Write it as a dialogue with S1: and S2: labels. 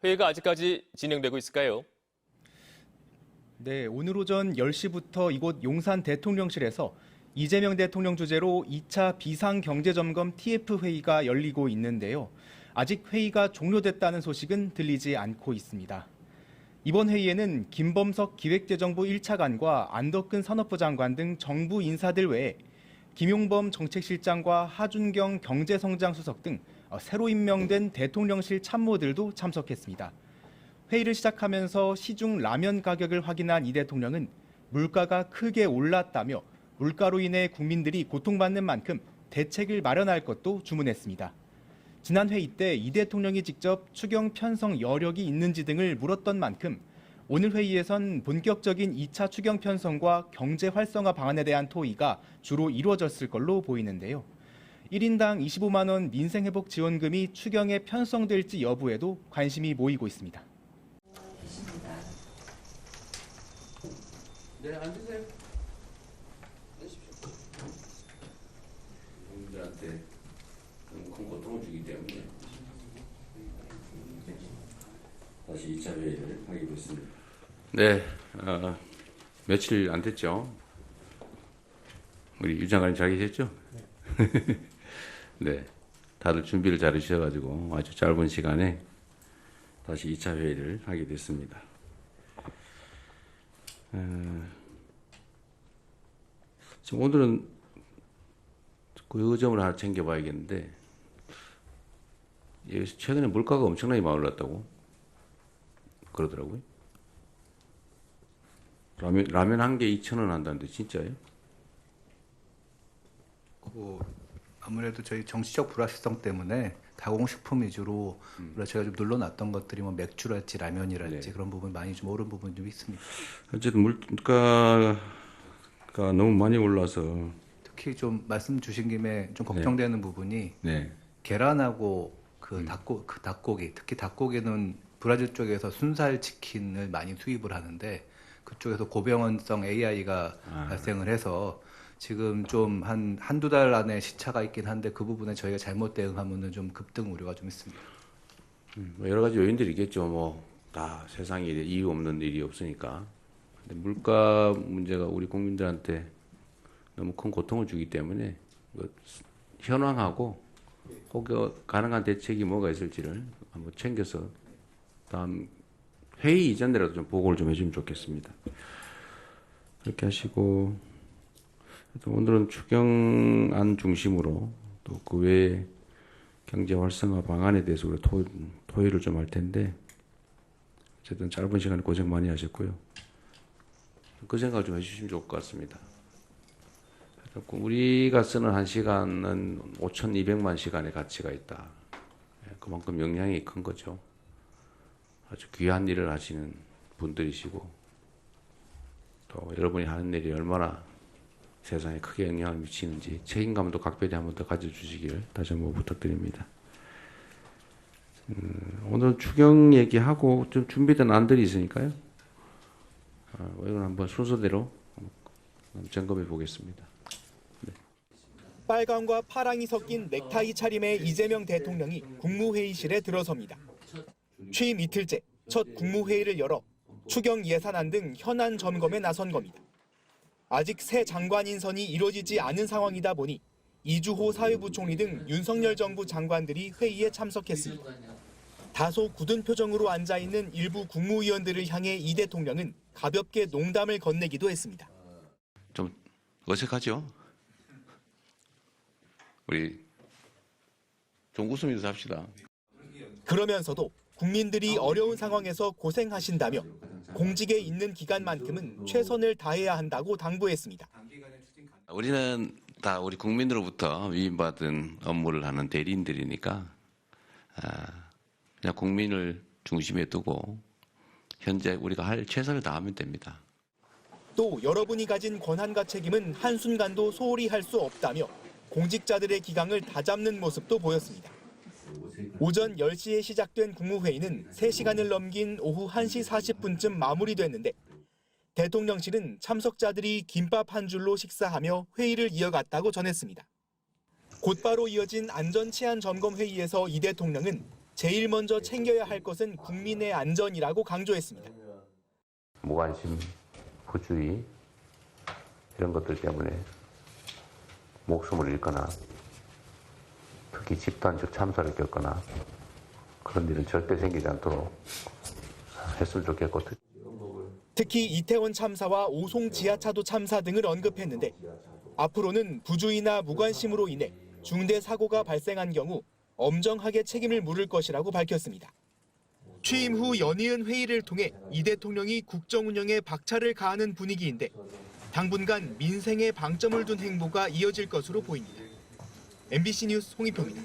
S1: 회의가 아직까지 진행되고 있을까요?
S2: 네, 오늘 오전 10시부터 이곳 용산 대통령실에서 이재명 대통령 주재로 2차 비상경제점검 TF 회의가 열리고 있는데요. 아직 회의가 종료됐다는 소식은 들리지 않고 있습니다. 이번 회의에는 김범석 기획재정부 1차관과 안덕근 산업부 장관 등 정부 인사들 외에 김용범 정책실장과 하준경 경제성장수석 등 새로 임명된 대통령실 참모들도 참석했습니다. 회의를 시작하면서 시중 라면 가격을 확인한 이 대통령은 물가가 크게 올랐다며 물가로 인해 국민들이 고통받는 만큼 대책을 마련할 것도 주문했습니다. 지난 회의 때 이 대통령이 직접 추경 편성 여력이 있는지 등을 물었던 만큼 오늘 회의에선 본격적인 2차 추경 편성과 경제 활성화 방안에 대한 토의가 주로 이루어졌을 걸로 보이는데요. 1인당 25만 원 민생회복 지원금이 추경에 편성될지 여부에도 관심이 모이고 있습니다.
S3: 네, 앉으세요. 앉으십시오. 국민들한테 너무 큰 고통을 주기 때문에 다시 2차 회의를 하기로 했습니다. 네, 며칠 안 됐죠? 우리 유 장관님 잘 계셨죠? 네. 네, 다들 준비를 잘 해주셔가지고 아주 짧은 시간에 다시 2차 회의를 하게 됐습니다. 지금 오늘은 그 점을 하나 챙겨봐야겠는데, 최근에 물가가 엄청나게 많이 올랐다고 그러더라고요. 라면 한 개 2,000원 한다는데 진짜예요?
S4: 아무래도 저희 정치적 불확실성 때문에 가공식품 위주로 제가 좀 눌러놨던 것들이 뭐 맥주랄지 라면이랄지
S3: 네.
S4: 그런 부분 많이 좀 오른 부분이 좀 있습니다.
S3: 어쨌든 물가가 너무 많이 올라서
S4: 특히 좀 말씀 주신 김에 좀 걱정되는 부분이
S3: 네.
S4: 계란하고 그 닭고기, 특히 닭고기는 브라질 쪽에서 순살 치킨을 많이 수입을 하는데 그쪽에서 고병원성 AI가 발생을 해서 지금 좀 한두 달 안에 시차가 있긴 한데 그 부분에 저희가 잘못 대응하면은 좀 급등 우려가 좀 있습니다.
S3: 뭐 여러 가지 요인들이 있겠죠. 뭐 다 세상에 이유 없는 일이 없으니까. 근데 물가 문제가 우리 국민들한테 너무 큰 고통을 주기 때문에 현황하고 혹 가능한 대책이 뭐가 있을지를 한번 챙겨서 다음 회의 이전이라도 좀 보고를 좀 해주면 좋겠습니다. 그렇게 하시고 오늘은 추경안 중심으로 또 그 외에 경제 활성화 방안에 대해서 우리 토의를 좀 할 텐데 어쨌든 짧은 시간에 고생 많이 하셨고요. 그 생각을 좀 해주시면 좋을 것 같습니다. 우리가 쓰는 1시간은 5,200만 시간의 가치가 있다. 그만큼 영향이 큰 거죠. 아주 귀한 일을 하시는 분들이시고 또 여러분이 하는 일이 얼마나 세상에 크게 영향을 미치는지 책임감도 각별히 한번 더 가져주시길 다시 한번 부탁드립니다. 오늘 추경 얘기하고 좀 준비된 안들이 있으니까요. 이건 한번 순서대로 점검해 보겠습니다. 네.
S2: 빨강과 파랑이 섞인 넥타이 차림의 이재명 대통령이 국무회의실에 들어섭니다. 취임 이틀째 첫 국무회의를 열어 추경 예산안 등 현안 점검에 나선 겁니다. 아직 새 장관 인선이 이루어지지 않은 상황이다 보니 이주호 사회부총리 등 윤석열 정부 장관들이 회의에 참석했습니다. 다소 굳은 표정으로 앉아있는 일부 국무위원들을 향해 이 대통령은 가볍게 농담을 건네기도 했습니다.
S3: 좀 어색하죠? 우리 좀 웃으면서 합시다.
S2: 그러면서도 국민들이 어려운 상황에서 고생하신다며 공직에 있는 기간만큼은 최선을 다해야 한다고 당부했습니다.
S3: 우리는 다 우리 국민으로부터 위임받은 업무를 하는 대리인들이니까 그냥 국민을 중심에 두고 현재 우리가 할 최선을 다하면 됩니다.
S2: 또 여러분이 가진 권한과 책임은 한순간도 소홀히 할 수 없다며 공직자들의 기강을 다잡는 모습도 보였습니다. 오전 10시에 시작된 국무회의는 3시간을 넘긴 오후 1시 40분쯤 마무리됐는데 대통령실은 참석자들이 김밥 한 줄로 식사하며 회의를 이어갔다고 전했습니다. 곧바로 이어진 안전치안 점검 회의에서 이 대통령은 제일 먼저 챙겨야 할 것은 국민의 안전이라고 강조했습니다.
S3: 무관심, 부주의 이런 것들 때문에 목숨을 잃거나 특히 집단적 참사를 겪거나 그런 일은 절대 생기지 않도록 했으면 좋겠고
S2: 특히 이태원 참사와 오송 지하차도 참사 등을 언급했는데 앞으로는 부주의나 무관심으로 인해 중대 사고가 발생한 경우 엄정하게 책임을 물을 것이라고 밝혔습니다. 취임 후 연이은 회의를 통해 이 대통령이 국정 운영에 박차를 가하는 분위기인데 당분간 민생에 방점을 둔 행보가 이어질 것으로 보입니다. MBC 뉴스 홍익표입니다.